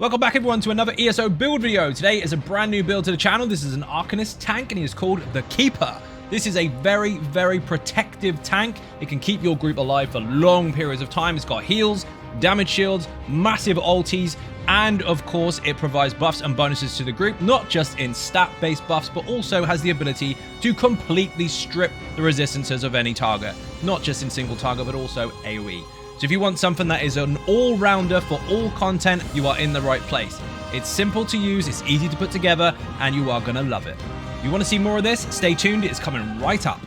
Welcome back everyone to another ESO build video. Today is a brand new build to the channel. This is an Arcanist tank and he is called the Keeper. This is a very, very protective tank. It can keep your group alive for long periods of time. It's got heals, damage shields, massive ultis, and of course it provides buffs and bonuses to the group, not just in stat-based buffs, but also has the ability to completely strip the resistances of any target, not just in single target, but also AoE. So if you want something that is an all-rounder for all content, you are in the right place. It's simple to use, it's easy to put together, and you are going to love it. If you want to see more of this, stay tuned, it's coming right up.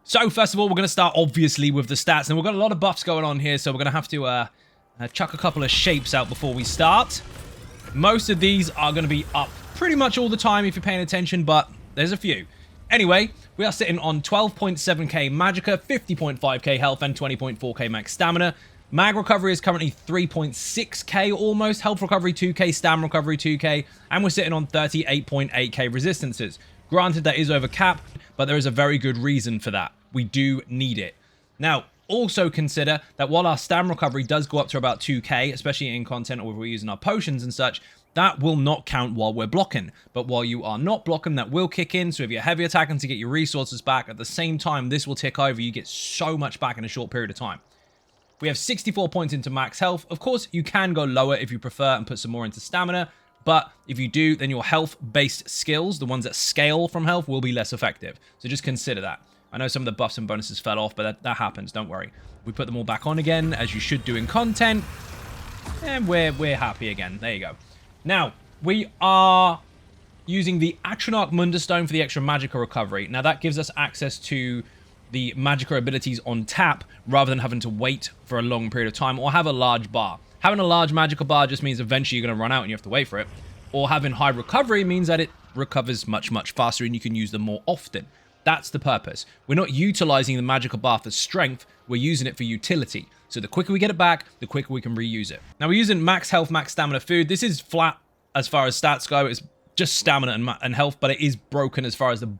So first of all, we're going to start obviously with the stats, and we've got a lot of buffs going on here, so we're going to have to chuck a couple of shapes out before we start. Most of these are going to be up pretty much all the time if you're paying attention, but there's a few. Anyway, we are sitting on 12.7k magicka, 50.5k health, and 20.4k max stamina. Mag recovery is currently 3.6k almost, health recovery 2k, stamina recovery 2k, and we're sitting on 38.8k resistances. Granted, that is over cap, but there is a very good reason for that. We do need it. Now, also consider that while our stamina recovery does go up to about 2k, especially in content or if we're using our potions and such, that will not count while we're blocking. But while you are not blocking, that will kick in. So if you're heavy attacking to get your resources back, at the same time, this will tick over. You get so much back in a short period of time. We have 64 points into max health. Of course, you can go lower if you prefer and put some more into stamina. But if you do, then your health-based skills, the ones that scale from health, will be less effective. So just consider that. I know some of the buffs and bonuses fell off, but that happens, don't worry. We put them all back on again, as you should do in content. And we're happy again. There you go. Now, we are using the Atronach Mundustone for the extra magicka recovery. Now, that gives us access to the magicka abilities on tap, rather than having to wait for a long period of time or have a large bar. Having a large magicka bar just means eventually you're going to run out and you have to wait for it. Or having high recovery means that it recovers much, much faster and you can use them more often. That's the purpose. We're not utilizing the magicka bar for strength, we're using it for utility. So the quicker we get it back, the quicker we can reuse it. Now we're using max health, max stamina food. This is flat as far as stats go. It's just stamina and health, but it is broken as far as the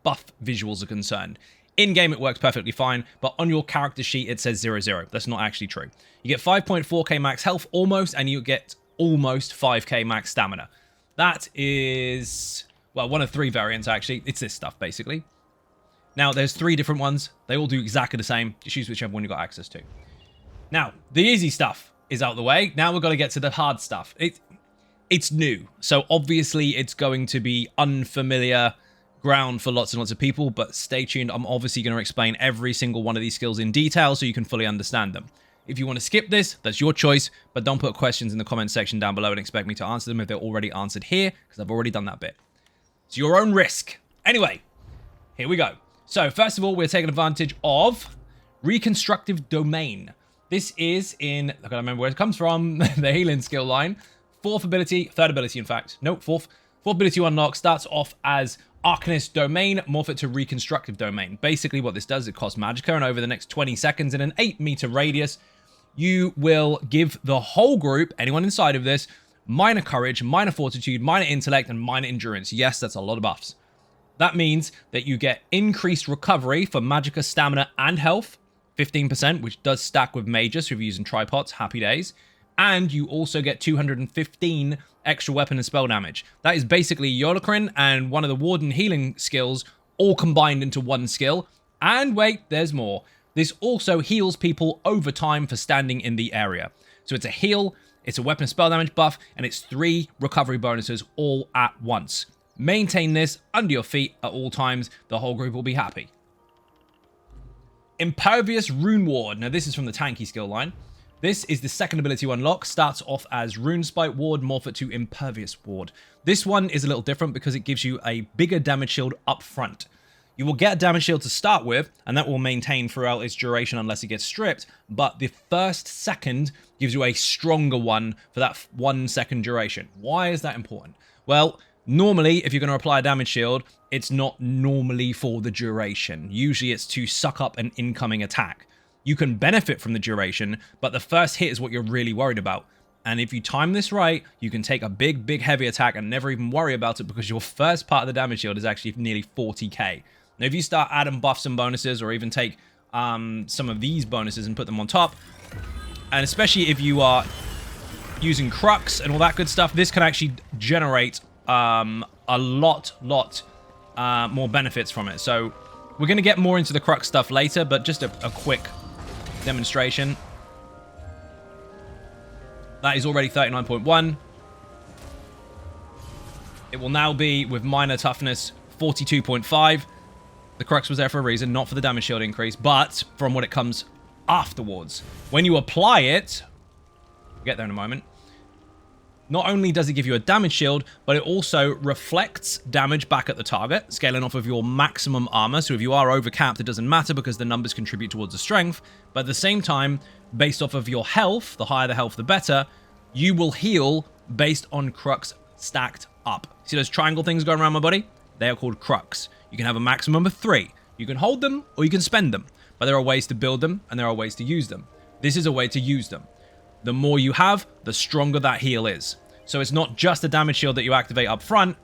buff visuals are concerned. In-game, it works perfectly fine, but on your character sheet, it says 0-0. That's not actually true. You get 5.4k max health almost, and you get almost 5k max stamina. That is, well, one of three variants, actually. It's this stuff, basically. Now, there's three different ones. They all do exactly the same. Just use whichever one you got access to. Now, the easy stuff is out of the way. Now we've got to get to the hard stuff. It's new, so obviously it's going to be unfamiliar ground for lots and lots of people, but stay tuned. I'm obviously going to explain every single one of these skills in detail so you can fully understand them. If you want to skip this, that's your choice, but don't put questions in the comment section down below and expect me to answer them if they're already answered here, because I've already done that bit. It's your own risk. Anyway, here we go. So first of all, we're taking advantage of Reconstructive Domain. This is in, I gotta remember where it comes from, the healing skill line. Third ability in fact. Nope, fourth ability to unlock starts off as Arcanist Domain, morph it to Reconstructive Domain. Basically what this does, it costs magicka, and over the next 20 seconds in an 8-meter radius, you will give the whole group, anyone inside of this, minor courage, minor fortitude, minor intellect, and minor endurance. Yes, that's a lot of buffs. That means that you get increased recovery for magicka, stamina, and health, 15%, which does stack with major, so if you're using tripods, happy days. And you also get 215 extra weapon and spell damage. That is basically Yolokrin and one of the Warden healing skills all combined into one skill. And wait, there's more. This also heals people over time for standing in the area. So it's a heal, it's a weapon and spell damage buff, and it's 3 recovery bonuses all at once. Maintain this under your feet at all times. The whole group will be happy. Impervious Rune Ward. Now this is from the tanky skill line. This is the second ability to unlock. Starts off as Rune Spite Ward, morph it to Impervious Ward. This one is a little different because it gives you a bigger damage shield up front. You will get a damage shield to start with, and that will maintain throughout its duration unless it gets stripped, but the first second gives you a stronger one for that 1 second duration. Why is that important? Well, normally, if you're going to apply a damage shield, it's not normally for the duration. Usually it's to suck up an incoming attack. You can benefit from the duration, but the first hit is what you're really worried about. And if you time this right, you can take a big heavy attack and never even worry about it because your first part of the damage shield is actually nearly 40k. Now, if you start adding buffs and bonuses, or even take some of these bonuses and put them on top, and especially if you are using Crux and all that good stuff, this can actually generate a lot more benefits from it. So we're going to get more into the Crux stuff later, but just a quick demonstration. That is already 39.1. It will now be, with minor toughness, 42.5. The Crux was there for a reason, not for the damage shield increase, but from what it comes afterwards. When you apply it, we'll get there in a moment, not only does it give you a damage shield, but it also reflects damage back at the target, scaling off of your maximum armor. So if you are overcapped, it doesn't matter because the numbers contribute towards the strength. But at the same time, based off of your health, the higher the health, the better, you will heal based on Crux stacked up. See those triangle things going around my body? They are called Crux. You can have a maximum of 3. You can hold them or you can spend them. But there are ways to build them and there are ways to use them. This is a way to use them. The more you have, the stronger that heal is. So it's not just a damage shield that you activate up front.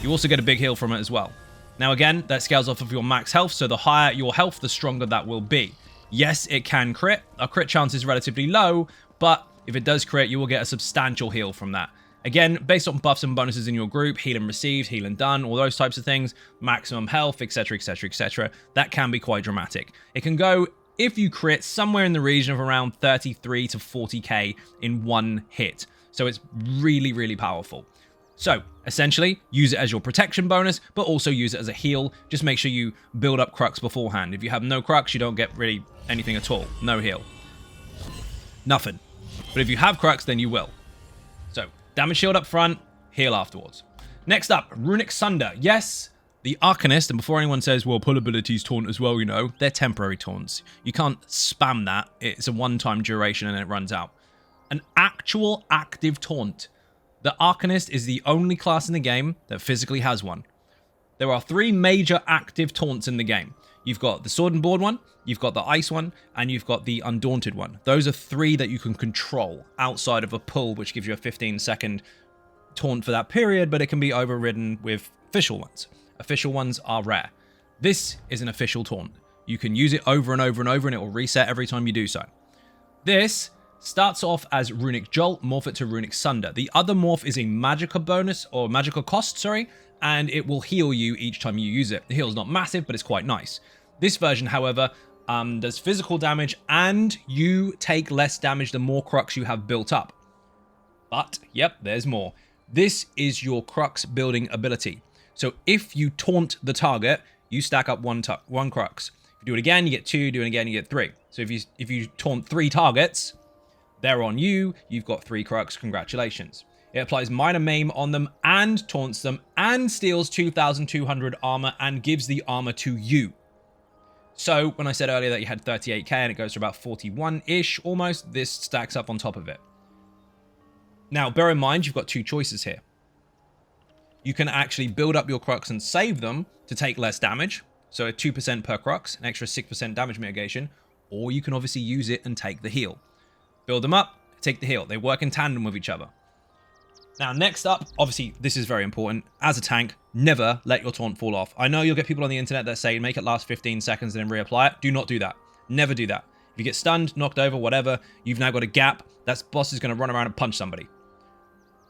You also get a big heal from it as well. Now again, that scales off of your max health. So the higher your health, the stronger that will be. Yes, it can crit. A crit chance is relatively low, but if it does crit, you will get a substantial heal from that. Again, based on buffs and bonuses in your group, healing received, healing done, all those types of things, maximum health, etc, etc, etc. That can be quite dramatic. It can go, if you crit, somewhere in the region of around 33 to 40k in one hit. So it's really powerful. So essentially, use it as your protection bonus, but also use it as a heal. Just make sure you build up Crux beforehand. If you have no Crux, you don't get really anything at all. No heal. Nothing. But if you have Crux, then you will. So damage shield up front, heal afterwards. Next up, Runic Sunder. Yes, the Arcanist, and before anyone says, well, pull abilities taunt as well, you know, they're temporary taunts. You can't spam that. It's a one-time duration and then it runs out. An actual active taunt. The Arcanist is the only class in the game that physically has one. There are 3 major active taunts in the game. You've got the Sword and Board one, you've got the Ice one, and you've got the Undaunted one. Those are 3 that you can control outside of a pull, which gives you a 15-second taunt for that period, but it can be overridden with official ones. Official ones are rare. This is an official taunt. You can use it over and over and over, and it will reset every time you do so. This starts off as Runic Jolt, morph it to Runic Sunder. The other morph is a Magicka bonus, or Magicka cost, sorry, and it will heal you each time you use it. The heal is not massive, but it's quite nice. This version, however, does physical damage, and you take less damage the more Crux you have built up. But, yep, there's more. This is your Crux building ability. So if you taunt the target, you stack up one Crux. If you do it again, you get 2, do it again, you get 3. So if you taunt 3 targets, they're on you, you've got 3 Crux, congratulations. It applies minor maim on them and taunts them and steals 2,200 armor and gives the armor to you. So when I said earlier that you had 38k and it goes to about 41-ish almost, this stacks up on top of it. Now, bear in mind, you've got 2 choices here. You can actually build up your Crux and save them to take less damage. So a 2% per Crux, an extra 6% damage mitigation. Or you can obviously use it and take the heal. Build them up, take the heal. They work in tandem with each other. Now, next up, obviously, this is very important. As a tank, never let your taunt fall off. I know you'll get people on the internet that say, make it last 15 seconds and then reapply it. Do not do that. Never do that. If you get stunned, knocked over, whatever, you've now got a gap. That boss is going to run around and punch somebody.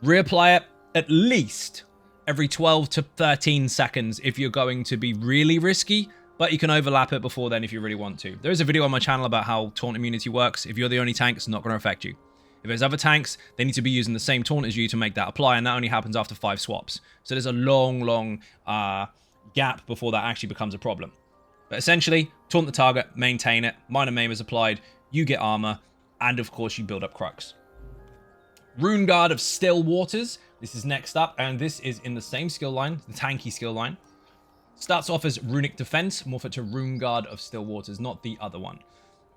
Reapply it at least every 12 to 13 seconds if you're going to be really risky, but you can overlap it before then if you really want to. There is a video on my channel about how taunt immunity works. If you're the only tank, it's not going to affect you. If there's other tanks, they need to be using the same taunt as you to make that apply, and that only happens after 5 swaps. So there's a long gap before that actually becomes a problem. But essentially, taunt the target, maintain it, minor maim is applied, you get armor, and of course you build up Crux. Rune Guard of Still Waters. This is next up, and this is in the same skill line, the tanky skill line. Starts off as Runic Defense, morph it to Rune Guard of Still Waters, not the other one.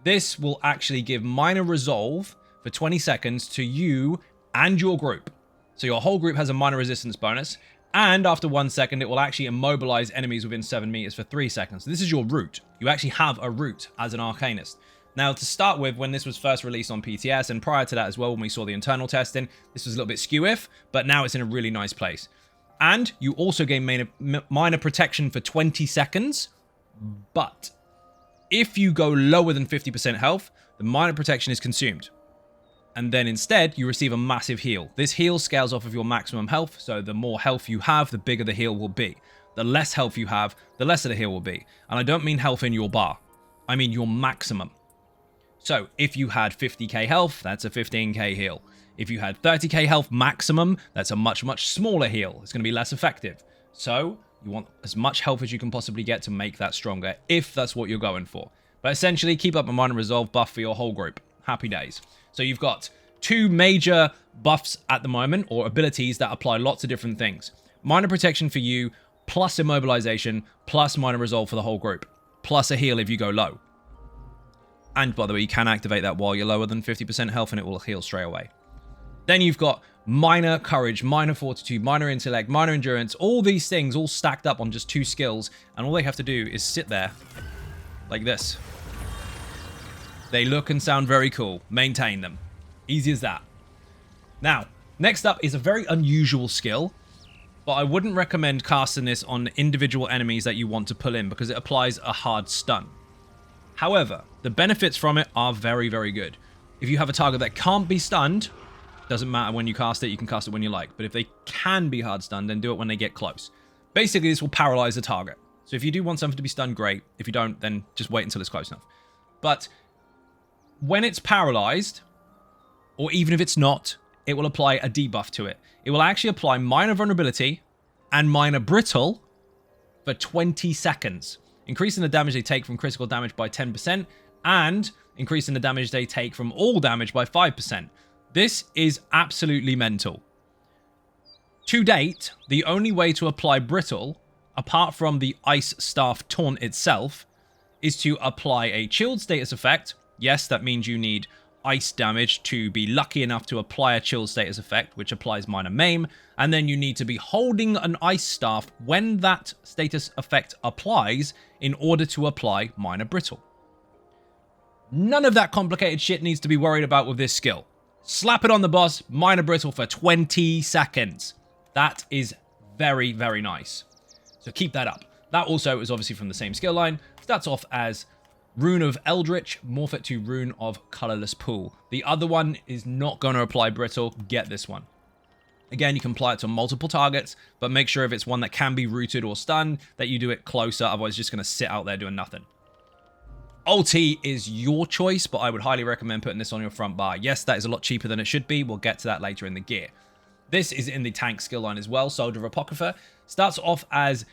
This will actually give minor resolve for 20 seconds to you and your group. So your whole group has a minor resistance bonus, and after 1 second, it will actually immobilize enemies within 7 meters for 3 seconds. So this is your route. You actually have a route as an Arcanist. Now, to start with, when this was first released on PTS, and prior to that as well, when we saw the internal testing, this was a little bit skew-if, but now it's in a really nice place. And you also gain minor protection for 20 seconds, but if you go lower than 50% health, the minor protection is consumed. And then instead, you receive a massive heal. This heal scales off of your maximum health, so the more health you have, the bigger the heal will be. The less health you have, the lesser the heal will be. And I don't mean health in your bar. I mean your maximum. So if you had 50k health, that's a 15k heal. If you had 30k health maximum, that's a much, much smaller heal. It's going to be less effective. So you want as much health as you can possibly get to make that stronger, if that's what you're going for. But essentially, keep up a minor resolve buff for your whole group. Happy days. So you've got two major buffs at the moment, or abilities that apply lots of different things. Minor protection for you, plus immobilization, plus minor resolve for the whole group, plus a heal if you go low. And by the way, you can activate that while you're lower than 50% health and it will heal straight away. Then you've got minor courage, minor fortitude, minor intellect, minor endurance, all these things all stacked up on just 2 skills. And all they have to do is sit there like this. They look and sound very cool. Maintain them. Easy as that. Now, next up is a very unusual skill, but I wouldn't recommend casting this on individual enemies that you want to pull in because it applies a hard stun. However, the benefits from it are very, very good. If you have a target that can't be stunned, doesn't matter when you cast it, you can cast it when you like. But if they can be hard stunned, then do it when they get close. Basically, this will paralyze the target. So if you do want something to be stunned, great. If you don't, then just wait until it's close enough. But when it's paralyzed, or even if it's not, it will apply a debuff to it. It will actually apply minor vulnerability and minor brittle for 20 seconds, increasing the damage they take from critical damage by 10% and increasing the damage they take from all damage by 5%. This is absolutely mental. To date, the only way to apply brittle, apart from the Ice Staff taunt itself, is to apply a chilled status effect. Yes, that means you need ice damage to be lucky enough to apply a chill status effect, which applies minor maim, and then you need to be holding an ice staff when that status effect applies in order to apply minor brittle. None of that complicated shit needs to be worried about with this skill. Slap it on the boss, minor brittle for 20 seconds. That is very, very nice. So keep that up. That also is obviously from the same skill line. Starts off as Rune of Eldritch, morph it to Rune of Colorless Pool. The other one is not going to apply brittle. Get this one. Again, you can apply it to multiple targets, but make sure if it's one that can be rooted or stunned, that you do it closer. Otherwise, it's just going to sit out there doing nothing. Ulti is your choice, but I would highly recommend putting this on your front bar. Yes, that is a lot cheaper than it should be. We'll get to that later in the gear. This is in the tank skill line as well. Soldier of Apocrypha starts off as,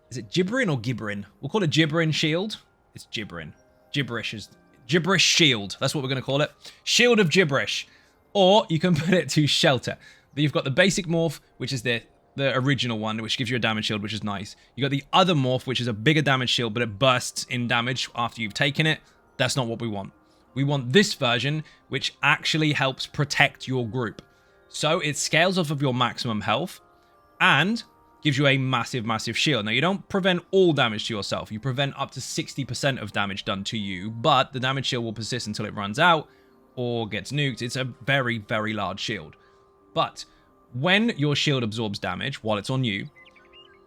is it Gibberin or Gibberin? We'll call it Gibberin Shield. It's Gibberin. Gibberish Shield. That's what we're going to call it. Shield of Gibberish. Or you can put it to Shelter. You've got the basic morph, which is the original one, which gives you a damage shield, which is nice. You got the other morph, which is a bigger damage shield, but it bursts in damage after you've taken it. That's not what we want. We want this version, which actually helps protect your group. So it scales off of your maximum health and gives you a massive, massive shield. Now, you don't prevent all damage to yourself. You prevent up to 60% of damage done to you, but the damage shield will persist until it runs out or gets nuked. It's a very, very large shield. But when your shield absorbs damage while it's on you,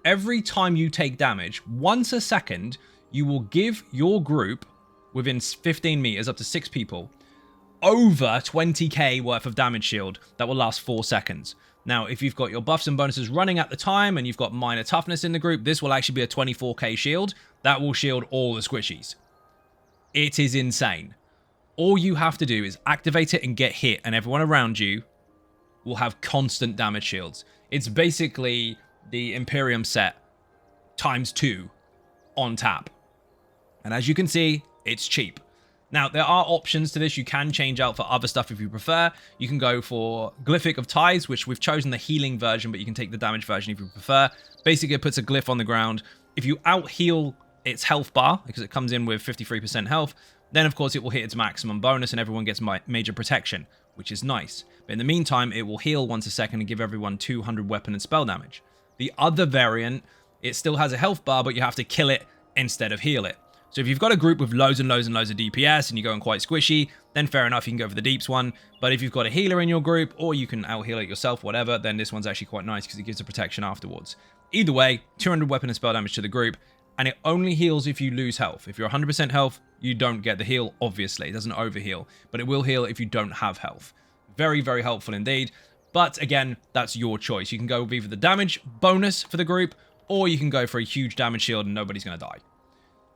every time you take damage, once a second, you will give your group within 15 meters, up to 6 people, over 20k worth of damage shield that will last 4 seconds. Now, if you've got your buffs and bonuses running at the time and you've got minor toughness in the group, this will actually be a 24k shield that will shield all the squishies. It is insane. All you have to do is activate it and get hit, and everyone around you will have constant damage shields. It's basically the Imperium set times 2 on tap. And as you can see, it's cheap. Now, there are options to this. You can change out for other stuff if you prefer. You can go for Glyphic of Ties, which we've chosen the healing version, but you can take the damage version if you prefer. Basically, it puts a glyph on the ground. If you out-heal its health bar, because it comes in with 53% health, then, of course, it will hit its maximum bonus and everyone gets major protection, which is nice. But in the meantime, it will heal once a second and give everyone 200 weapon and spell damage. The other variant, it still has a health bar, but you have to kill it instead of heal it. So if you've got a group with loads and loads and loads of DPS and you're going quite squishy, then fair enough, you can go for the deeps one. But if you've got a healer in your group, or you can out-heal it yourself, whatever, then this one's actually quite nice because it gives a protection afterwards. Either way, 200 weapon and spell damage to the group, and it only heals if you lose health. If you're 100% health, you don't get the heal, obviously. It doesn't overheal, but it will heal if you don't have health. Very, very helpful indeed. But again, that's your choice. You can go with either the damage bonus for the group, or you can go for a huge damage shield and nobody's going to die.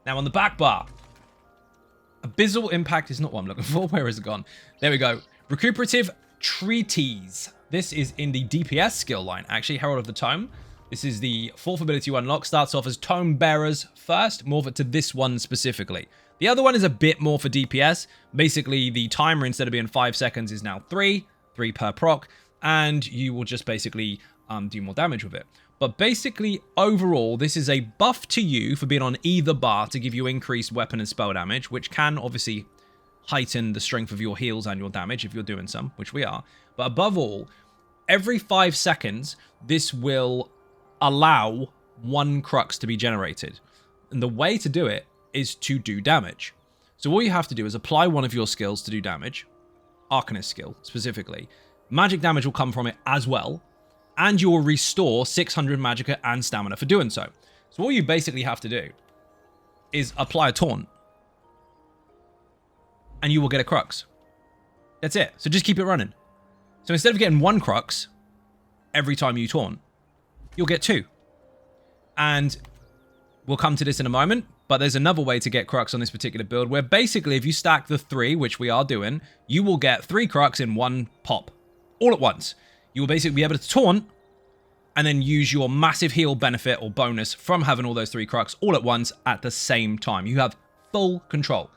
Now on the back bar, Abyssal Impact is not what I'm looking for. Where is it gone? There we go. Recuperative Treatise. This is in the DPS skill line, actually, Herald of the Tome. This is the 4th ability you unlock. Starts off as Tome Bearers first. Morph it to this one specifically. The other one is a bit more for DPS. Basically, the timer, instead of being 5 seconds, is now 3 per proc. And you will just basically do more damage with it. But basically, overall, this is a buff to you for being on either bar to give you increased weapon and spell damage, which can obviously heighten the strength of your heals and your damage if you're doing some, which we are. But above all, every 5 seconds, this will allow 1 crux to be generated. And the way to do it is to do damage. So all you have to do is apply one of your skills to do damage, Arcanist skill specifically. Magic damage will come from it as well, and you will restore 600 magicka and stamina for doing so. So all you basically have to do is apply a taunt, and you will get a crux. That's it. So just keep it running. So instead of getting 1 crux every time you taunt, you'll get 2. And we'll come to this in a moment, but there's another way to get crux on this particular build, where basically if you stack the 3, which we are doing, you will get 3 crux in 1 pop, all at once. You will basically be able to taunt and then use your massive heal benefit or bonus from having all those 3 crux all at once at the same time. You have full control.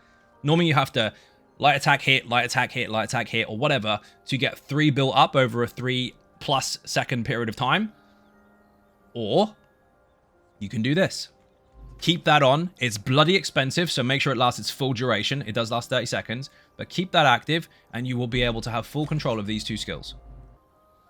Normally you have to light attack hit, light attack hit, light attack hit, or whatever to get 3 built up over a 3+ second period of time. Or you can do this. Keep that on. It's bloody expensive, so make sure it lasts its full duration. It does last 30 seconds, but keep that active and you will be able to have full control of these 2 skills.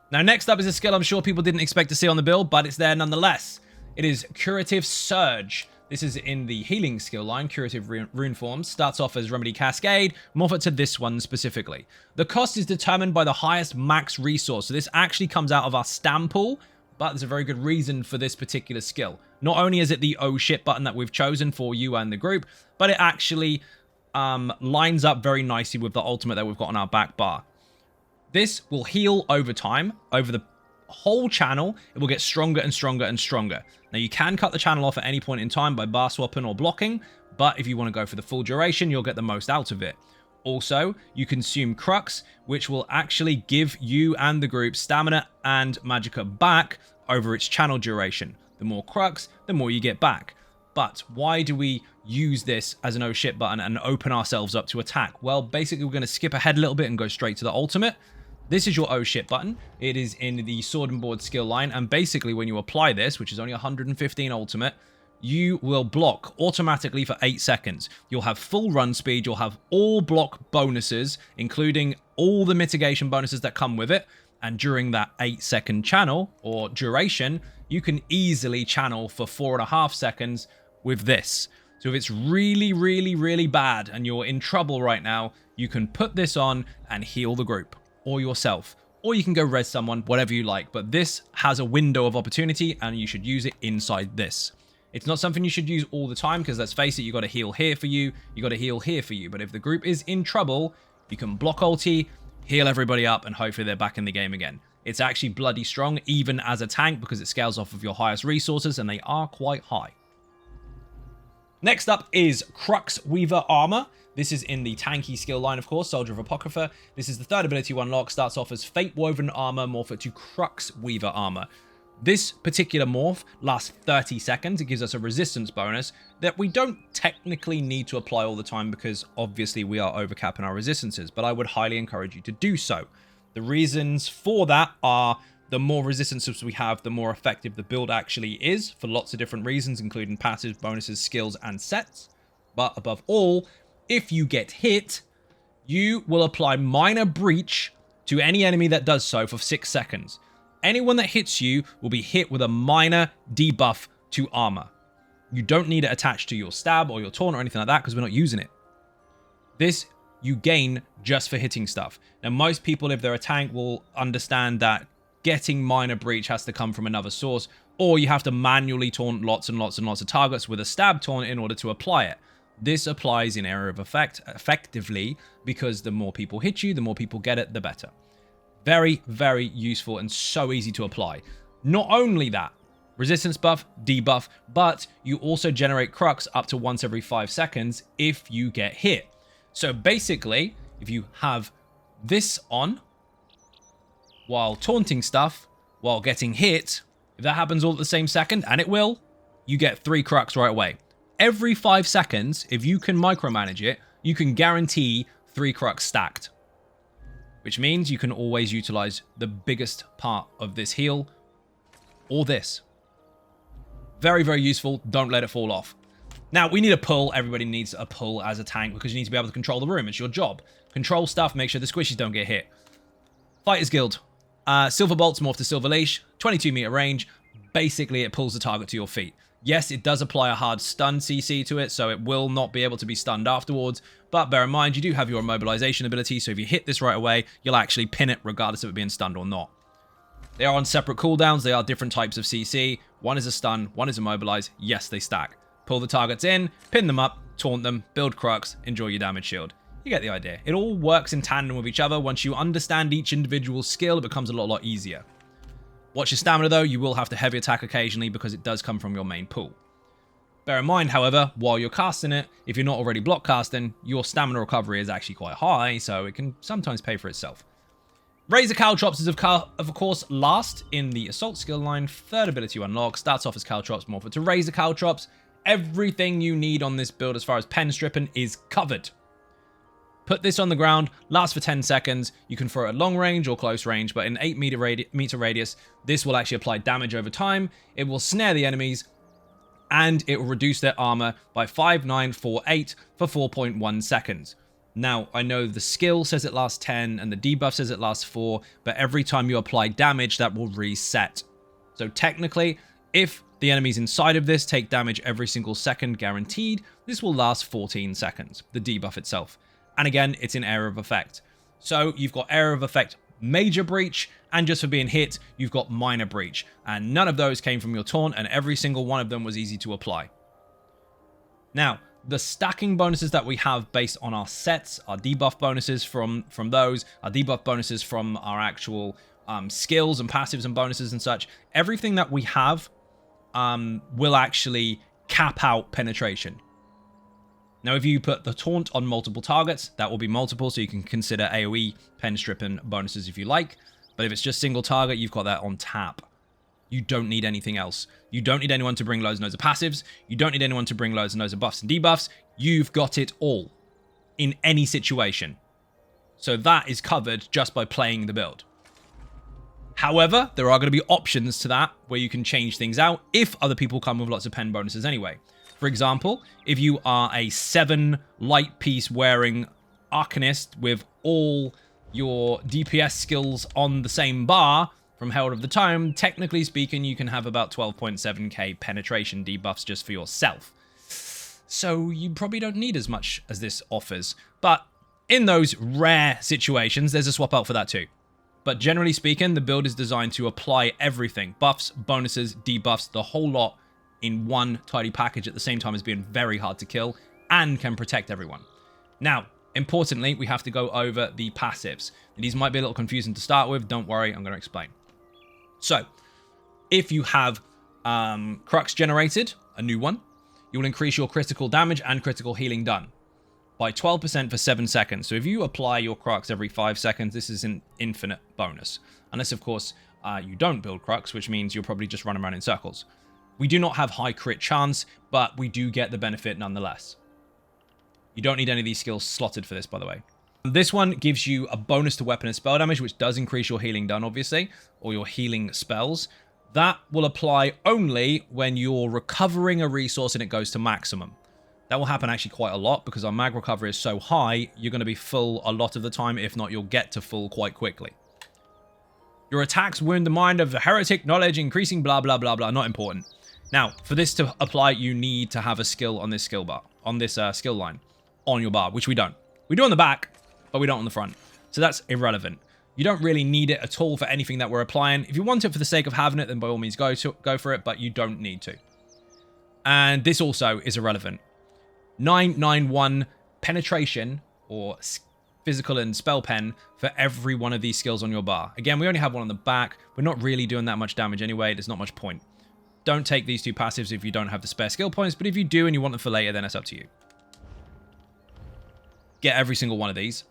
Now, next up is a skill I'm sure people didn't expect to see on the build, but it's there nonetheless. It is Curative Surge. This is in the healing skill line, Curative Rune Forms. Starts off as Remedy Cascade, morph it to this one specifically. The cost is determined by the highest max resource, so this actually comes out of our stam pool, but there's a very good reason for this particular skill. Not only is it the oh shit button that we've chosen for you and the group, but it actually lines up very nicely with the ultimate that we've got on our back bar. This will heal over time, over the whole channel. It will get stronger and stronger and stronger. Now, you can cut the channel off at any point in time by bar swapping or blocking, but if you want to go for the full duration, you'll get the most out of it. Also, you consume crux, which will actually give you and the group stamina and magicka back over its channel duration. The more crux, the more you get back. But why do we use this as an oh shit button and open ourselves up to attack? Well, basically, we're going to skip ahead a little bit and go straight to the ultimate. This is your oh shit button. It is in the sword and board skill line, and basically when you apply this, which is only 115 ultimate, you will block automatically for 8 seconds. You'll have full run speed, you'll have all block bonuses, including all the mitigation bonuses that come with it, and during that 8-second channel, or duration, you can easily channel for 4.5 seconds with this. So if it's really, really, really bad and you're in trouble right now, you can put this on and heal the group. Or yourself, or you can go res someone, whatever you like, but this has a window of opportunity and you should use it inside this. It's not something you should use all the time because let's face it, you got to heal here for you, you got to heal here for you, but if the group is in trouble, you can block ulti, heal everybody up, and hopefully they're back in the game again. It's actually bloody strong even as a tank because it scales off of your highest resources and they are quite high. Next up is Crux Weaver Armor. This is in the tanky skill line, of course, Soldier of Apocrypha. This is the 3rd ability you unlock. Starts off as Fate Woven Armor, morph it to Crux Weaver Armor. This particular morph lasts 30 seconds. It gives us a resistance bonus that we don't technically need to apply all the time because obviously we are overcapping our resistances, but I would highly encourage you to do so. The reasons for that are the more resistances we have, the more effective the build actually is for lots of different reasons, including passives, bonuses, skills, and sets. But above all, if you get hit, you will apply minor breach to any enemy that does so for 6 seconds. Anyone that hits you will be hit with a minor debuff to armor. You don't need it attached to your stab or your taunt or anything like that because we're not using it. This you gain just for hitting stuff. Now, most people, if they're a tank, will understand that getting minor breach has to come from another source, or you have to manually taunt lots and lots and lots of targets with a stab taunt in order to apply it. This applies in area of effect effectively because the more people hit you, the more people get it, the better. Very, very useful and so easy to apply. Not only that, resistance buff, debuff, but you also generate crux up to once every 5 seconds if you get hit. So basically, if you have this on while taunting stuff, while getting hit, if that happens all at the same second, and it will, you get 3 crux right away. Every 5 seconds, if you can micromanage it, you can guarantee 3 crux stacked. Which means you can always utilize the biggest part of this heal, or this. Very, very useful. Don't let it fall off. Now, we need a pull. Everybody needs a pull as a tank because you need to be able to control the room. It's your job. Control stuff. Make sure the squishies don't get hit. Fighters Guild. Silver Bolts morph to Silver Leash. 22-meter range. Basically, it pulls the target to your feet. Yes, it does apply a hard stun CC to it, so it will not be able to be stunned afterwards. But bear in mind, you do have your immobilization ability, so if you hit this right away, you'll actually pin it regardless of it being stunned or not. They are on separate cooldowns. They are different types of CC. One is a stun, one is immobilize. Yes, they stack. Pull the targets in, pin them up, taunt them, build crux, enjoy your damage shield. You get the idea. It all works in tandem with each other. Once you understand each individual skill, it becomes a lot easier. Watch your stamina though. You will have to heavy attack occasionally because it does come from your main pool. Bear in mind, however, while you're casting it, if you're not already block casting, your stamina recovery is actually quite high, so it can sometimes pay for itself. Razor Caltrops is of course last in the Assault skill line. Third ability to unlock. Starts off as Caltrops, morphed to Razor Caltrops. Everything you need on this build as far as pen stripping is covered. Put this on the ground, lasts for 10 seconds. You can throw it at long range or close range, but in 8-meter radius, this will actually apply damage over time. It will snare the enemies, and it will reduce their armor by 5948 for 4.1 seconds. Now, I know the skill says it lasts 10 and the debuff says it lasts 4, but every time you apply damage, that will reset. So technically, if the enemies inside of this take damage every single second guaranteed, this will last 14 seconds, the debuff itself. And again, it's in area of effect. So you've got area of effect major breach, and just for being hit, you've got minor breach. And none of those came from your taunt, and every single one of them was easy to apply. Now, the stacking bonuses that we have based on our sets, our debuff bonuses from those, our debuff bonuses from our actual skills and passives and bonuses and such, everything that we have will actually cap out penetration. Now, if you put the taunt on multiple targets, that will be multiple, so you can consider AoE pen stripping bonuses if you like. But if it's just single target, you've got that on tap. You don't need anything else. You don't need anyone to bring loads and loads of passives. You don't need anyone to bring loads and loads of buffs and debuffs. You've got it all in any situation. So that is covered just by playing the build. However, there are going to be options to that where you can change things out if other people come with lots of pen bonuses anyway. For example, if you are a 7 light piece wearing Arcanist with all your DPS skills on the same bar from Herald of the Tome, technically speaking, you can have about 12.7k penetration debuffs just for yourself. So you probably don't need as much as this offers. But in those rare situations, there's a swap out for that too. But generally speaking, the build is designed to apply everything. Buffs, bonuses, debuffs, the whole lot in one tidy package at the same time as being very hard to kill and can protect everyone. Now, importantly, we have to go over the passives. These might be a little confusing to start with. Don't worry, I'm going to explain. So, if you have crux generated, a new one, you will increase your critical damage and critical healing done by 12% for 7 seconds. So if you apply your crux every 5 seconds, this is an infinite bonus. Unless, of course, you don't build crux, which means you'll probably just run around in circles. We do not have high crit chance, but we do get the benefit nonetheless. You don't need any of these skills slotted for this, by the way. This one gives you a bonus to weapon and spell damage, which does increase your healing done, obviously, or your healing spells. That will apply only when you're recovering a resource and it goes to maximum. That will happen actually quite a lot because our mag recovery is so high, you're going to be full a lot of the time. If not, you'll get to full quite quickly. Your attacks wound the mind of the heretic knowledge, increasing blah, blah, blah, blah. Not important. Now, for this to apply, you need to have a skill on this skill bar, on this skill line on your bar, which we don't. We do on the back, but we don't on the front. So that's irrelevant. You don't really need it at all for anything that we're applying. If you want it for the sake of having it, then by all means go for it, but you don't need to. And this also is irrelevant. 991 penetration or physical and spell pen for every one of these skills on your bar. Again, we only have one on the back. We're not really doing that much damage anyway. There's not much point. Don't take these two passives if you don't have the spare skill points, but if you do and you want them for later, then it's up to you. Get every single one of these.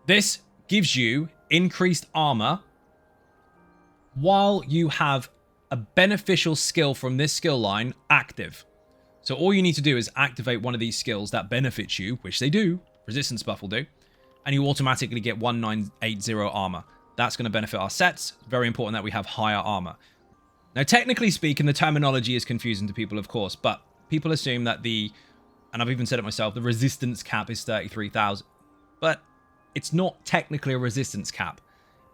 This gives you increased armor while you have a beneficial skill from this skill line active. So all you need to do is activate one of these skills that benefits you, which they do, resistance buff will do, and you automatically get 1980 armor. That's going to benefit our sets. Very important that we have higher armor. Now, technically speaking, the terminology is confusing to people, of course, but people assume that and I've even said it myself, the resistance cap is 33,000. But it's not technically a resistance cap.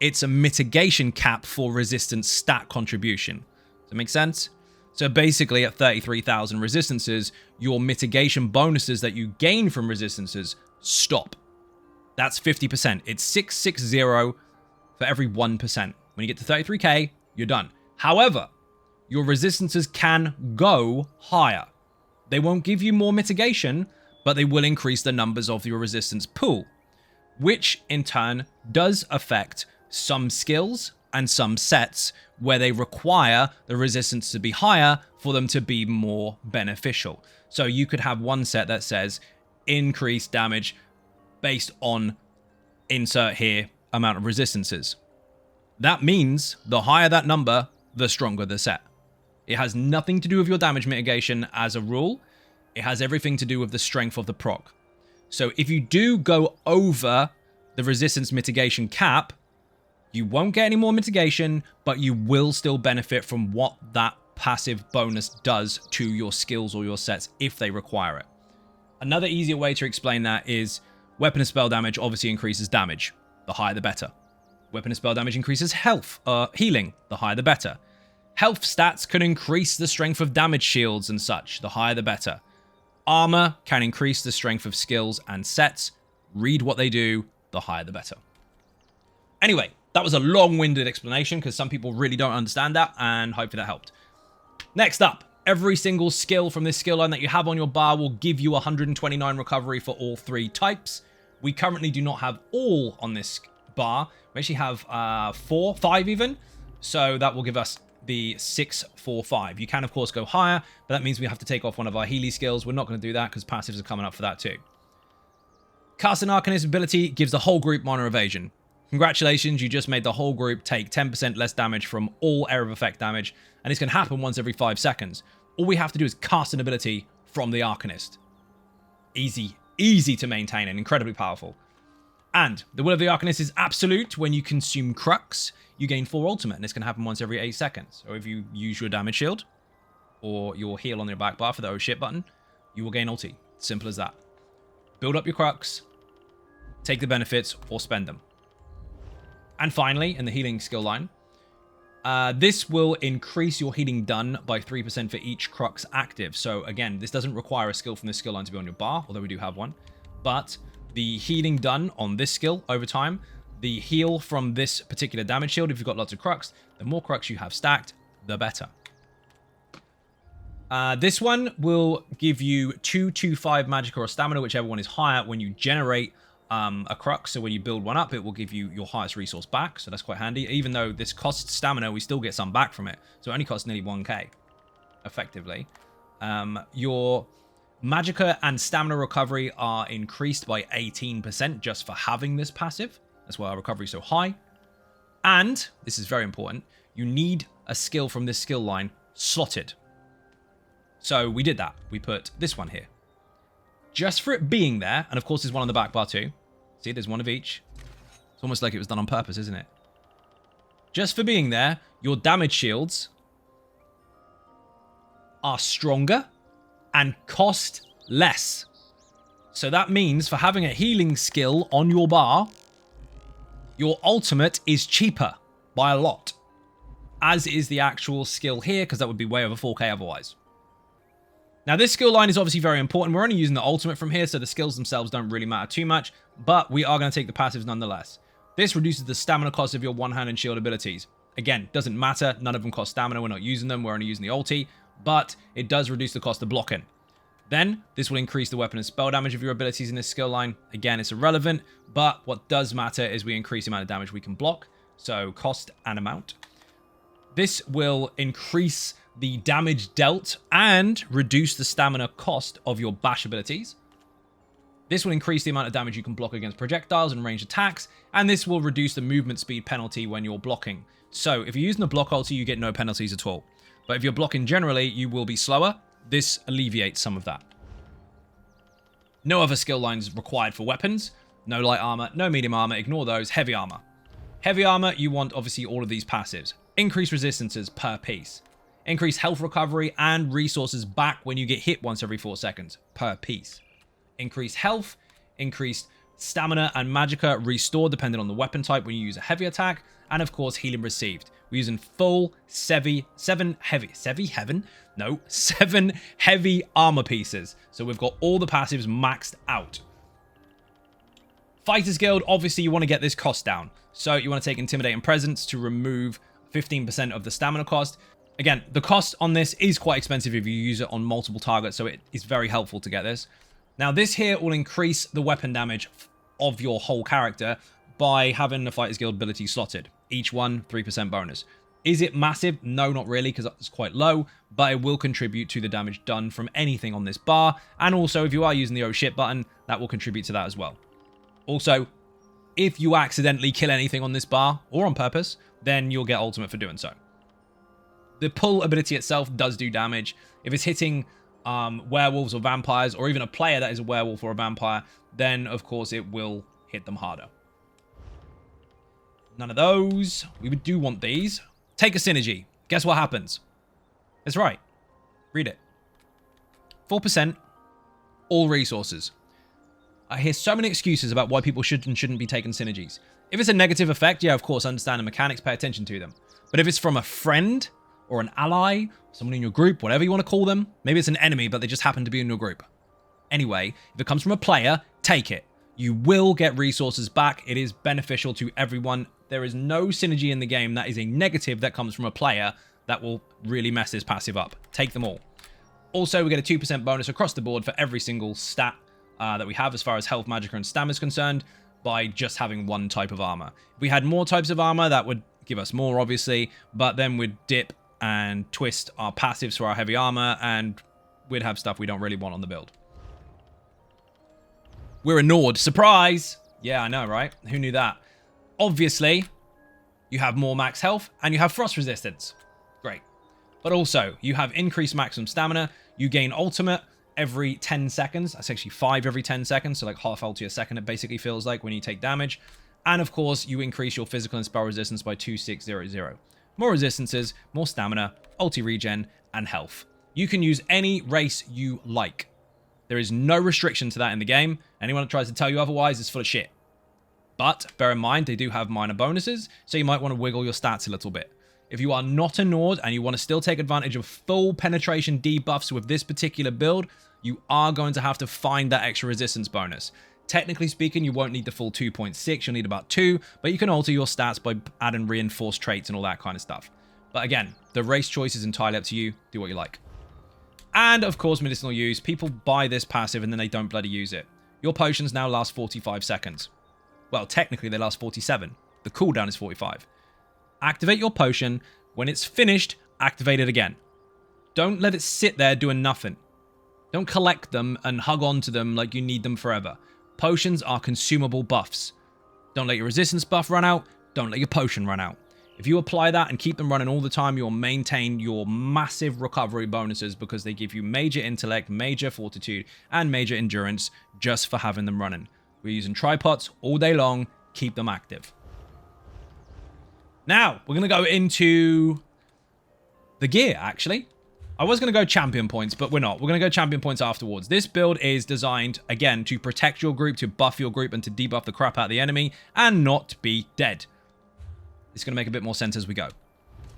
It's a mitigation cap for resistance stat contribution. Does that make sense? So basically at 33,000 resistances, your mitigation bonuses that you gain from resistances stop. That's 50%. It's 660 for every 1%. When you get to 33k, you're done. However, your resistances can go higher. They won't give you more mitigation, but they will increase the numbers of your resistance pool, which in turn does affect some skills and some sets where they require the resistance to be higher for them to be more beneficial. So you could have one set that says increased damage based on insert here amount of resistances. That means the higher that number, the stronger the set. It has nothing to do with your damage mitigation as a rule. It has everything to do with the strength of the proc. So if you do go over the resistance mitigation cap, you won't get any more mitigation, but you will still benefit from what that passive bonus does to your skills or your sets if they require it. Another easier way to explain that is weapon and spell damage obviously increases damage. The higher the better. Weapon and spell damage increases health, healing. The higher the better. Health stats can increase the strength of damage shields and such. The higher the better. Armor can increase the strength of skills and sets. Read what they do. The higher the better. Anyway, that was a long-winded explanation because some people really don't understand that, and hopefully that helped. Next up, every single skill from this skill line that you have on your bar will give you 129 recovery for all 3 types. We currently do not have all on this bar. We actually have 5 even, so that will give us the 645. You can, of course, go higher, but that means we have to take off one of our Healy skills. We're not going to do that because passives are coming up for that too. Casting Arcanist ability gives the whole group minor evasion. Congratulations, you just made the whole group take 10% less damage from all area of effect damage, and it's going to happen once every 5 seconds. All we have to do is cast an ability from the Arcanist. Easy to maintain and incredibly powerful. And the will of the Arcanist is absolute. When you consume Crux, you gain 4 ultimate, and it's going to happen once every 8 seconds. Or if you use your damage shield, or your heal on your back bar for the oh shit button, you will gain ulti. Simple as that. Build up your Crux, take the benefits, or spend them. And finally, in the healing skill line, this will increase your healing done by 3% for each Crux active. So again, this doesn't require a skill from this skill line to be on your bar, although we do have one. But the healing done on this skill over time, the heal from this particular damage shield, if you've got lots of Crux, the more Crux you have stacked, the better. This one will give you 225 Magicka or Stamina, whichever one is higher, when you generate a Crux. So when you build one up, it will give you your highest resource back. So that's quite handy. Even though this costs Stamina, we still get some back from it. So it only costs nearly 1k, effectively. Your Magicka and Stamina recovery are increased by 18% just for having this passive. That's why our recovery is so high. And, this is very important, you need a skill from this skill line slotted. So we did that. We put this one here. Just for it being there, and of course there's one on the back bar too. See, there's one of each. It's almost like it was done on purpose, isn't it? Just for being there, your damage shields are stronger and cost less. So that means for having a healing skill on your bar, your ultimate is cheaper by a lot. as is the actual skill here, because that would be way over 4k otherwise. Now, this skill line is obviously very important. We're only using the ultimate from here, so the skills themselves don't really matter too much, but we are going to take the passives nonetheless. This reduces the stamina cost of your one-hand and shield abilities. Again, doesn't matter. None of them cost stamina. We're not using them. We're only using the ulti, but it does reduce the cost of blocking. Then, this will increase the weapon and spell damage of your abilities in this skill line. Again, it's irrelevant, but what does matter is we increase the amount of damage we can block, so cost and amount. This will increase the damage dealt and reduce the stamina cost of your bash abilities. This will increase the amount of damage you can block against projectiles and ranged attacks, and this will reduce the movement speed penalty when you're blocking. So if you're using the block ulti, you get no penalties at all. But if you're blocking generally, you will be slower. This alleviates some of that. No other skill lines required for weapons. No light armor, no medium armor, ignore those. Heavy armor. Heavy armor, you want obviously all of these passives. Increase resistances per piece. Increase health recovery and resources back when you get hit once every 4 seconds per piece. Increase health, increased stamina and magicka restored depending on the weapon type when you use a heavy attack, and of course healing received. We're using full 7 heavy armor pieces. So we've got all the passives maxed out. Fighters Guild, obviously you want to get this cost down. So you want to take Intimidating Presence to remove 15% of the stamina cost. Again, the cost on this is quite expensive if you use it on multiple targets, so it is very helpful to get this. Now, this here will increase the weapon damage of your whole character by having the Fighters Guild ability slotted. Each one, 3% bonus. Is it massive? No, not really, because it's quite low, but it will contribute to the damage done from anything on this bar. And also, if you are using the oh shit button, that will contribute to that as well. Also, if you accidentally kill anything on this bar, or on purpose, then you'll get ultimate for doing so. The pull ability itself does do damage. If it's hitting werewolves or vampires, or even a player that is a werewolf or a vampire, then of course it will hit them harder. None of those. We do want these. Take a synergy. Guess what happens? That's right. Read it. 4%. All resources. I hear so many excuses about why people should and shouldn't be taking synergies. If it's a negative effect, yeah, of course, understand the mechanics, pay attention to them. But if it's from a friend or an ally, someone in your group, whatever you want to call them, maybe it's an enemy, but they just happen to be in your group. Anyway, if it comes from a player, take it. You will get resources back. It is beneficial to everyone. There is no synergy in the game that is a negative that comes from a player that will really mess this passive up. Take them all. Also, we get a 2% bonus across the board for every single stat that we have as far as health, magicka, and stamina is concerned by just having one type of armor. If we had more types of armor, that would give us more, obviously, but then we'd dip and twist our passives for our heavy armor, and we'd have stuff we don't really want on the build. We're a Nord. Surprise! Yeah, I know, right? Who knew that? Obviously, you have more max health, and you have frost resistance. Great. But also, you have increased maximum stamina. You gain ultimate every 10 seconds. That's actually 5 every 10 seconds, so like half ulti a second, it basically feels like when you take damage. And of course, you increase your physical and spell resistance by 2600. More resistances, more stamina, ulti regen, and health. You can use any race you like. There is no restriction to that in the game. Anyone that tries to tell you otherwise is full of shit. But bear in mind, they do have minor bonuses, so you might want to wiggle your stats a little bit. If you are not a Nord and you want to still take advantage of full penetration debuffs with this particular build, you are going to have to find that extra resistance bonus. Technically speaking, you won't need the full 2.6, you'll need about 2, but you can alter your stats by adding reinforced traits and all that kind of stuff. But again, the race choice is entirely up to you. Do what you like. And of course, medicinal use. People buy this passive and then they don't bloody use it. Your potions now last 45 seconds. Well, technically they last 47. The cooldown is 45. Activate your potion. When it's finished, activate it again. Don't let it sit there doing nothing. Don't collect them and hug onto them like you need them forever. Potions are consumable buffs. Don't let your resistance buff run out. Don't let your potion run out. If you apply that and keep them running all the time, you'll maintain your massive recovery bonuses because they give you major intellect, major fortitude, and major endurance just for having them running. We're using tripods all day long. Keep them active. Now, we're going to go into the gear, actually. I was going to go champion points, but we're not. We're going to go champion points afterwards. This build is designed, again, to protect your group, to buff your group, and to debuff the crap out of the enemy, and not be dead. It's going to make a bit more sense as we go.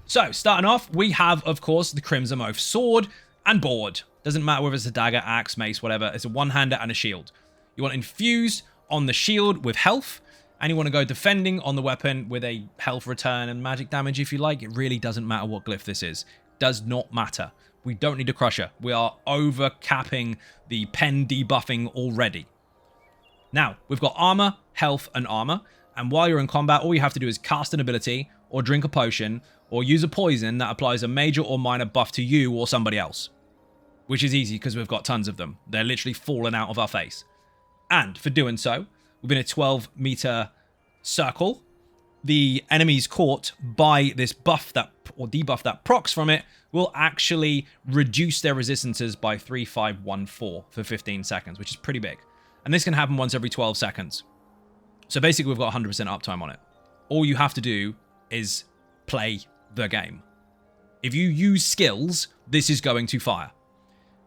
So, starting off, we have, of course, the Crimson Oath Sword and Board. Doesn't matter whether it's a dagger, axe, mace, whatever. It's a one-hander and a shield. You want infused on the shield with health, and you want to go defending on the weapon with a health return and magic damage if you like. It really doesn't matter what glyph this is. Does not matter. We don't need a Crusher. We are over-capping the pen debuffing already. Now, we've got armor, health, and armor. And while you're in combat, all you have to do is cast an ability, or drink a potion, or use a poison that applies a major or minor buff to you or somebody else. Which is easy because we've got tons of them. They're literally falling out of our face. And for doing so, within a 12-meter circle, the enemies caught by this buff that or debuff that procs from it will actually reduce their resistances by 3,514 for 15 seconds, which is pretty big. And this can happen once every 12 seconds. So basically, we've got 100% uptime on it. All you have to do is play the game. If you use skills, this is going to fire.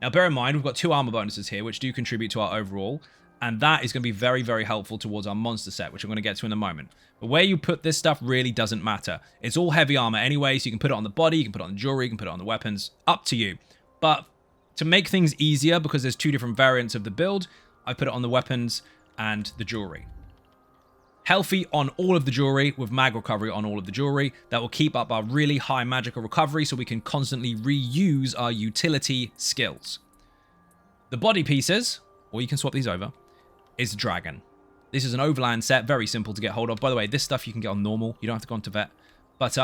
Now, bear in mind, we've got 2 armor bonuses here, which do contribute to our overall. And that is going to be very, very helpful towards our monster set, which I'm going to get to in a moment. But where you put this stuff really doesn't matter. It's all heavy armor anyway, so you can put it on the body, you can put it on the jewelry, you can put it on the weapons. Up to you. But to make things easier, because there's 2 different variants of the build, I put it on the weapons and the jewelry. Healthy on all of the jewelry with mag recovery on all of the jewelry. That will keep up our really high magical recovery so we can constantly reuse our utility skills. The body pieces, or you can swap these over, is Dragon. This is an overland set, very simple to get hold of. By the way, this stuff you can get on normal. You don't have to go on to vet. But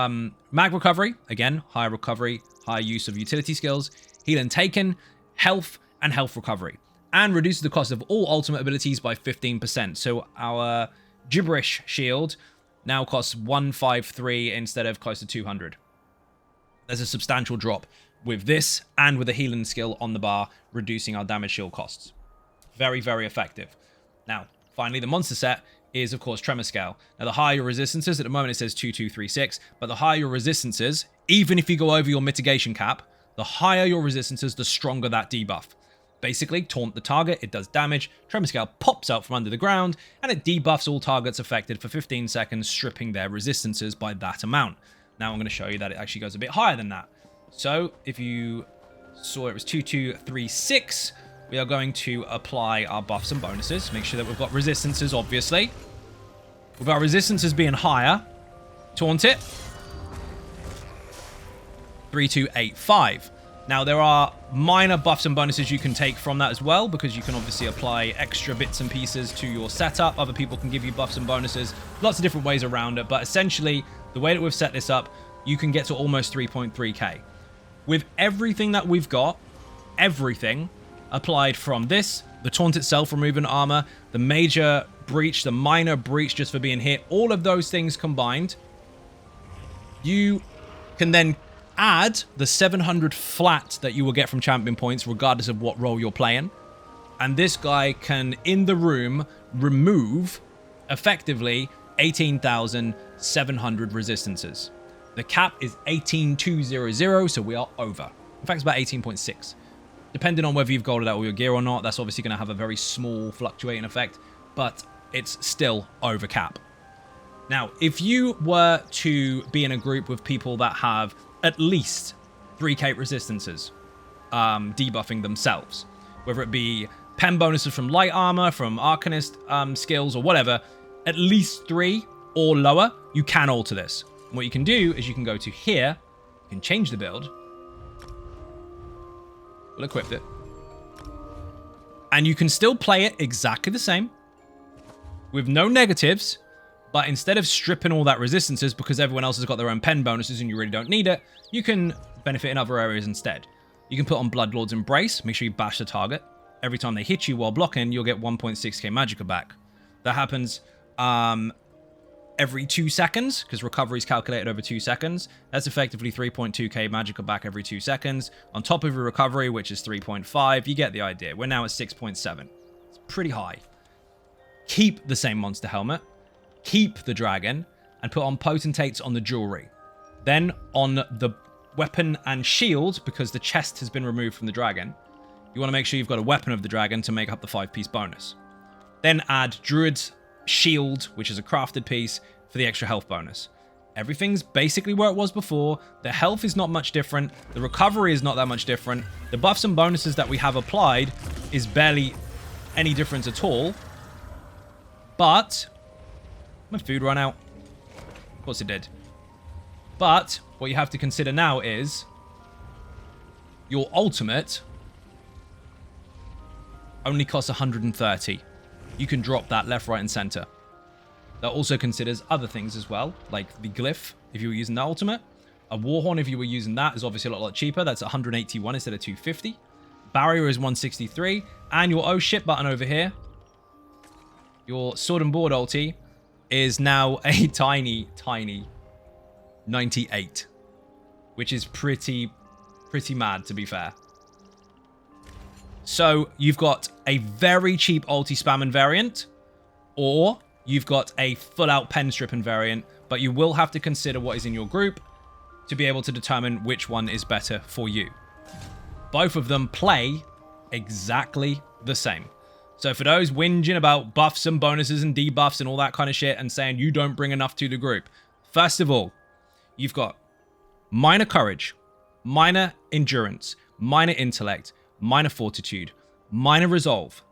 mag recovery, again, higher recovery, higher use of utility skills, heal and taken, health, and health recovery. And reduces the cost of all ultimate abilities by 15%. So our gibberish shield now costs 153 instead of close to 200. There's a substantial drop with this and with a healing skill on the bar, reducing our damage shield costs. Very, very effective. Now, finally, the monster set is, of course, Tremor Scale. Now, the higher your resistances, at the moment it says 2236, but the higher your resistances, even if you go over your mitigation cap, the higher your resistances, the stronger that debuff. Basically, taunt the target, it does damage, Tremor Scale pops out from under the ground, and it debuffs all targets affected for 15 seconds, stripping their resistances by that amount. Now I'm going to show you that it actually goes a bit higher than that. So, if you saw it was 2236, we are going to apply our buffs and bonuses. Make sure that we've got resistances, obviously. With our resistances being higher, taunt it. 3285. Now, there are minor buffs and bonuses you can take from that as well, because you can obviously apply extra bits and pieces to your setup. Other people can give you buffs and bonuses. Lots of different ways around it, but essentially, the way that we've set this up, you can get to almost 3.3k. With everything that we've got, everything applied from this, the taunt itself removing armor, the major breach, the minor breach just for being hit, all of those things combined, you can then add the 700 flat that you will get from champion points regardless of what role you're playing. And this guy can, in the room, remove, effectively, 18,700 resistances. The cap is 18,200, so we are over. In fact, it's about 18.6. Depending on whether you've golded out all your gear or not, that's obviously going to have a very small fluctuating effect, but it's still over cap. Now, if you were to be in a group with people that have at least 3k resistances, debuffing themselves, whether it be pen bonuses from light armor, from Arcanist skills, or whatever, at least 3 or lower, you can alter this. And what you can do is you can go to here, you can change the build, we'll equip it, and you can still play it exactly the same, with no negatives, but instead of stripping all that resistances because everyone else has got their own pen bonuses and you really don't need it, you can benefit in other areas instead. You can put on Bloodlord's Embrace, make sure you bash the target. Every time they hit you while blocking, you'll get 1.6k magicka back. That happens every 2 seconds, because recovery is calculated over 2 seconds. That's effectively 3.2k magicka back every 2 seconds. On top of your recovery, which is 3.5, you get the idea. We're now at 6.7. It's pretty high. Keep the same monster helmet. Keep the dragon, and put on potentates on the jewelry. Then on the weapon and shield, because the chest has been removed from the dragon, you want to make sure you've got a weapon of the dragon to make up the 5-piece bonus. Then add Druid's Shield, which is a crafted piece, for the extra health bonus. Everything's basically where it was before. The health is not much different. The recovery is not that much different. The buffs and bonuses that we have applied is barely any difference at all. But my food run out. Of course it did. But what you have to consider now is your ultimate only costs 130. You can drop that left, right, and center. That also considers other things as well, like the glyph if you were using the ultimate. A warhorn if you were using that is obviously a lot cheaper. That's 181 instead of 250. Barrier is 163. And your oh shit button over here, your sword and board ulti, is now a tiny 98. Which is pretty mad, to be fair. So you've got a very cheap ulti spamming variant, or you've got a full-out pen stripping variant, but you will have to consider what is in your group to be able to determine which one is better for you. Both of them play exactly the same. So for those whinging about buffs and bonuses and debuffs and all that kind of shit and saying you don't bring enough to the group, first of all, you've got minor courage, minor endurance, minor intellect, minor fortitude, minor resolve.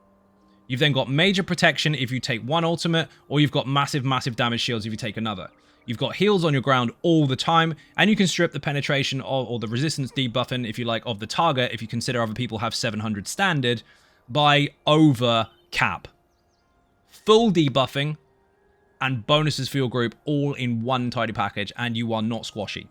You've then got major protection if you take one ultimate, or you've got massive damage shields if you take another. You've got heals on your ground all the time, and you can strip the penetration or the resistance debuffing, if you like, of the target, if you consider other people have 700 standard, by over cap. Full debuffing and bonuses for your group all in one tidy package, and you are not squashy.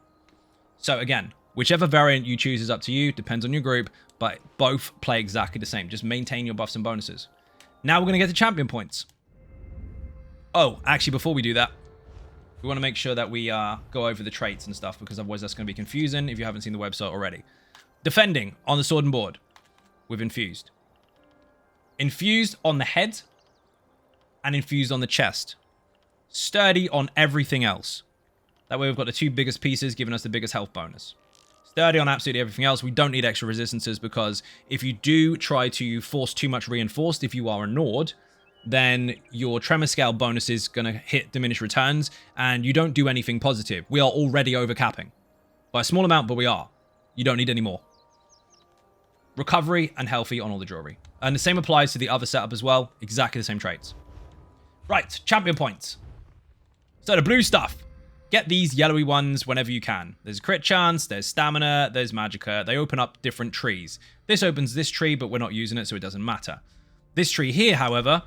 So again, whichever variant you choose is up to you, depends on your group, but both play exactly the same. Just maintain your buffs and bonuses. Now we're going to get to champion points. Oh, actually, before we do that, we want to make sure that we go over the traits and stuff, because otherwise that's going to be confusing if you haven't seen the website already. Defending on the sword and board with infused. Infused on the head and infused on the chest. Sturdy on everything else. That way we've got the two biggest pieces giving us the biggest health bonus. Sturdy on absolutely everything else. We don't need extra resistances, because if you do try to force too much reinforced, if you are a Nord, then your tremor scale bonus is going to hit diminished returns, and you don't do anything positive. We are already overcapping. By a small amount, but we are. You don't need any more. Recovery and healthy on all the jewelry. And the same applies to the other setup as well. Exactly the same traits. Right, champion points. So the blue stuff. Get these yellowy ones whenever you can. There's crit chance, there's stamina, there's magicka. They open up different trees. This opens this tree, but we're not using it, so it doesn't matter. This tree here, however,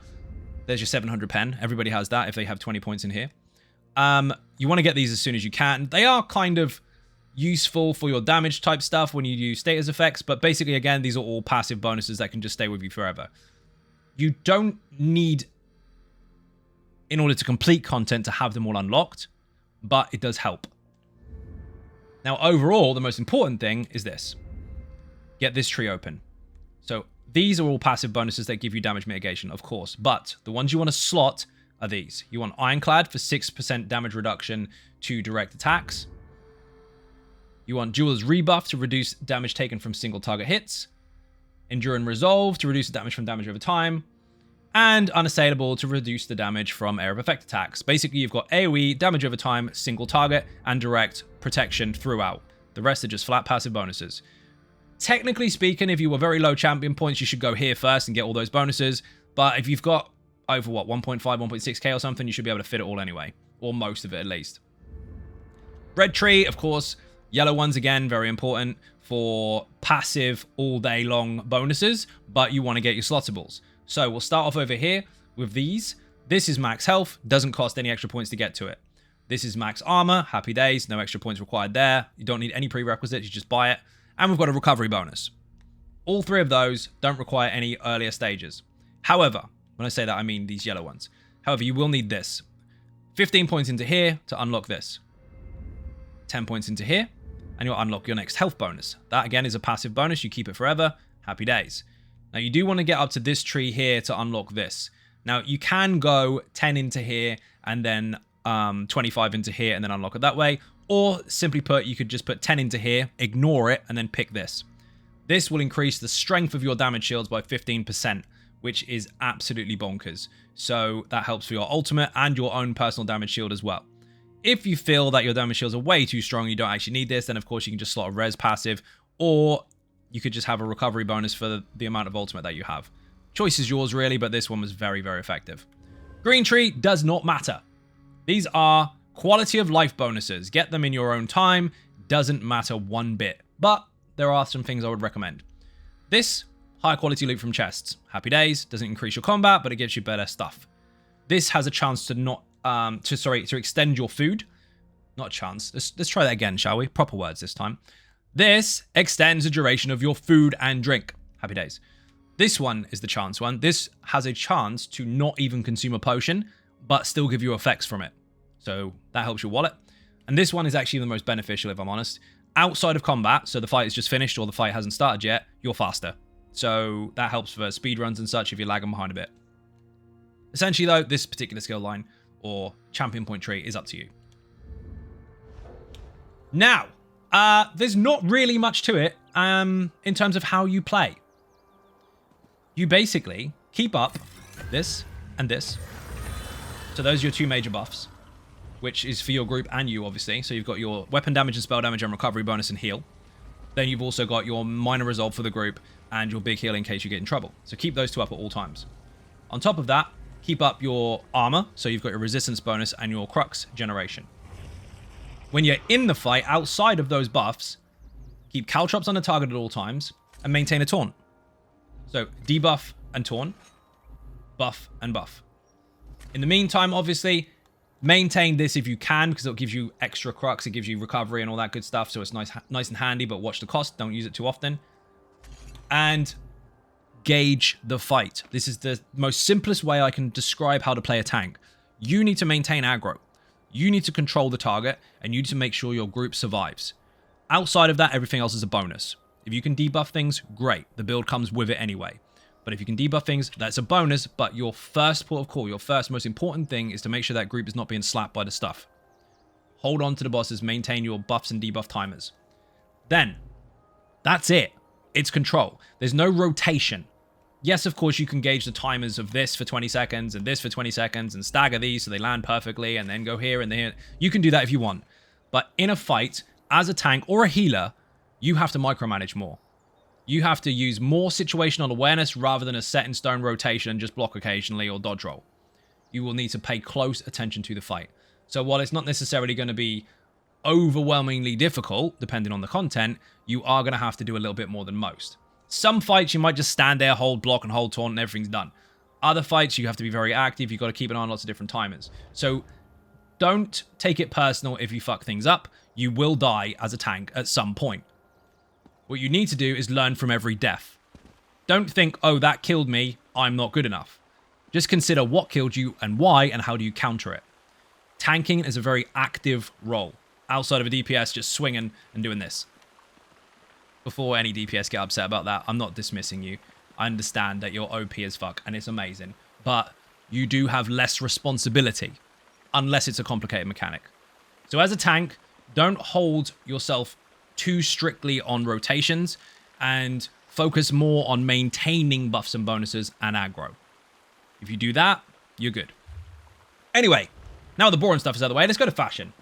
there's your 700 pen. Everybody has that if they have 20 points in here. You want to get these as soon as you can. They are kind of useful for your damage type stuff when you use status effects, but basically, again, these are all passive bonuses that can just stay with you forever. You don't need, in order to complete content, to have them all unlocked, but it does help. Now, overall, the most important thing is this. Get this tree open. So these are all passive bonuses that give you damage mitigation, of course, but the ones you want to slot are these. You want Ironclad for 6% damage reduction to direct attacks. You want Jeweler's Rebuff to reduce damage taken from single target hits. Endure and Resolve to reduce the damage from damage over time. And Unassailable to reduce the damage from area of effect attacks. Basically, you've got AoE, damage over time, single target, and direct protection throughout. The rest are just flat passive bonuses. Technically speaking, if you were very low champion points, you should go here first and get all those bonuses. But if you've got over, 1.5, 1.6k or something, you should be able to fit it all anyway. Or most of it, at least. Red tree, of course. Yellow ones, again, very important for passive all day long bonuses. But you want to get your slottables. So we'll start off over here with these. This is max health. Doesn't cost any extra points to get to it. This is max armor. Happy days. No extra points required there. You don't need any prerequisites. You just buy it. And we've got a recovery bonus. All three of those don't require any earlier stages. However, when I say that, I mean these yellow ones. However, you will need this. 15 points into here to unlock this. 10 points into here, and you'll unlock your next health bonus. That, again, is a passive bonus. You keep it forever. Happy days. Now, you do want to get up to this tree here to unlock this. Now, you can go 10 into here and then 25 into here and then unlock it that way. Or, simply put, you could just put 10 into here, ignore it, and then pick this. This will increase the strength of your damage shields by 15%, which is absolutely bonkers. So, that helps for your ultimate and your own personal damage shield as well. If you feel that your damage shields are way too strong, you don't actually need this, then of course you can just slot a res passive, or you could just have a recovery bonus for the amount of ultimate that you have. Choice is yours really, but this one was very, very effective. Green tree does not matter. These are quality of life bonuses. Get them in your own time. Doesn't matter one bit. But there are some things I would recommend. This, high quality loot from chests. Happy days. Doesn't increase your combat, but it gives you better stuff. This has a chance to not, to extend your food. Not a chance. Let's try that again, shall we? Proper words this time. This extends the duration of your food and drink. Happy days. This one is the chance one. This has a chance to not even consume a potion, but still give you effects from it. So that helps your wallet. And this one is actually the most beneficial, if I'm honest. Outside of combat, so the fight is just finished or the fight hasn't started yet, you're faster. So that helps for speedruns and such if you're lagging behind a bit. Essentially though, this particular skill line or champion point tree is up to you. Now, there's not really much to it in terms of how you play. You basically keep up this and this. So those are your two major buffs, which is for your group and you, obviously. So you've got your weapon damage and spell damage and recovery bonus and heal. Then you've also got your minor resolve for the group and your big heal in case you get in trouble. So keep those two up at all times. On top of that, keep up your armor. So you've got your resistance bonus and your crux generation. When you're in the fight, outside of those buffs, keep caltrops on the target at all times and maintain a taunt. So debuff and taunt, buff and buff. In the meantime, obviously, maintain this if you can, because it'll give you extra crux, it gives you recovery and all that good stuff, so it's nice and handy, but watch the cost, don't use it too often. And gauge the fight. This is the most simplest way I can describe how to play a tank. You need to maintain aggro. You need to control the target, and you need to make sure your group survives. Outside of that, everything else is a bonus. If you can debuff things, great. The build comes with it anyway. But if you can debuff things, that's a bonus. But your first port of call, your first most important thing is to make sure that group is not being slapped by the stuff. Hold on to the bosses, maintain your buffs and debuff timers. Then, that's it. It's control. There's no rotation. Yes, of course, you can gauge the timers of this for 20 seconds and this for 20 seconds and stagger these so they land perfectly and then go here and there. You can do that if you want. But in a fight, as a tank or a healer, you have to micromanage more. You have to use more situational awareness rather than a set-in-stone rotation and just block occasionally or dodge roll. You will need to pay close attention to the fight. So while it's not necessarily going to be overwhelmingly difficult, depending on the content, you are going to have to do a little bit more than most. Some fights, you might just stand there, hold block, and hold taunt, and everything's done. Other fights, you have to be very active. You've got to keep an eye on lots of different timers. So don't take it personal if you fuck things up. You will die as a tank at some point. What you need to do is learn from every death. Don't think, oh, that killed me, I'm not good enough. Just consider what killed you and why, and how do you counter it. Tanking is a very active role. Outside of a DPS, just swinging and doing this. Before any DPS get upset about that, I'm not dismissing you. I understand that you're OP as fuck, and it's amazing. But you do have less responsibility, unless it's a complicated mechanic. So as a tank, don't hold yourself too strictly on rotations and focus more on maintaining buffs and bonuses and aggro. If you do that, you're good. Anyway, now the boring stuff is out of the way, let's go to fashion.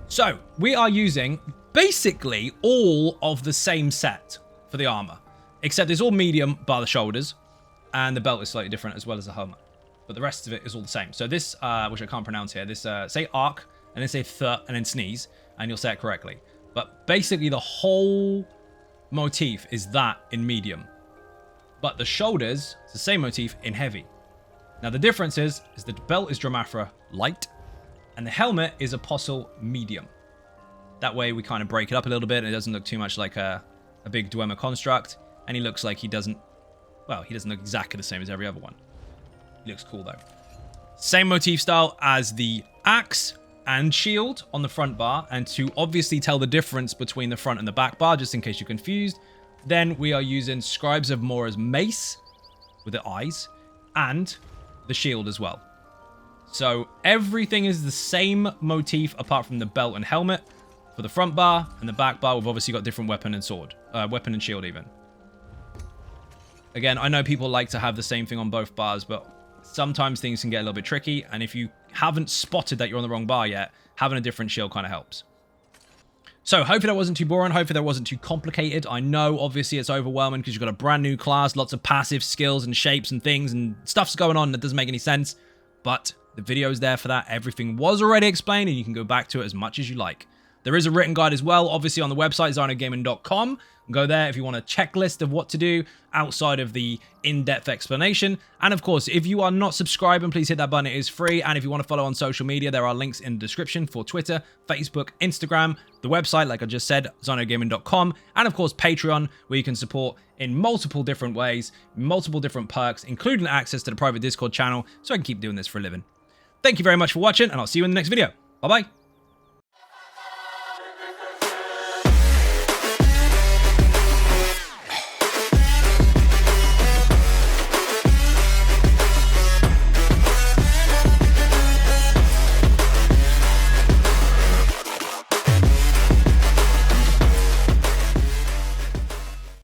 So we are using basically all of the same set for the armor, except it's all medium bar the shoulders, and the belt is slightly different as well as the helmet. But the rest of it is all the same. So this, which I can't pronounce here, this say arc, and then say th, and then sneeze, and you'll say it correctly. But basically the whole motif is that in medium. But the shoulders, it's the same motif in heavy. Now the difference is the belt is Dramathra light, and the helmet is Apostle medium. That way we kind of break it up a little bit, and it doesn't look too much like a big Dwemer construct, and he looks like he doesn't look exactly the same as every other one. He looks cool though. Same motif style as the axe and shield on the front bar, and to obviously tell the difference between the front and the back bar, just in case you're confused, then we are using Scribes of Mora's mace with the eyes and the shield as well. So everything is the same motif apart from the belt and helmet for the front bar, and the back bar we've obviously got different weapon and sword, weapon and shield even. Again, I know people like to have the same thing on both bars, but sometimes things can get a little bit tricky, and if you haven't spotted that you're on the wrong bar yet, having a different shield kind of helps. So hopefully that wasn't too boring. Hopefully that wasn't too complicated. I know obviously it's overwhelming because you've got a brand new class, lots of passive skills and shapes and things and stuff's going on that doesn't make any sense. But the video's there for that. Everything was already explained and you can go back to it as much as you like. There is a written guide as well, obviously on the website, endgame.com. Go there if you want a checklist of what to do outside of the in-depth explanation. And of course, if you are not subscribing, please hit that button. It is free. And if you want to follow on social media, there are links in the description for Twitter, Facebook, Instagram, the website, like I just said, endgame.com, and of course, Patreon, where you can support in multiple different ways, multiple different perks, including access to the private Discord channel, so I can keep doing this for a living. Thank you very much for watching, and I'll see you in the next video. Bye-bye.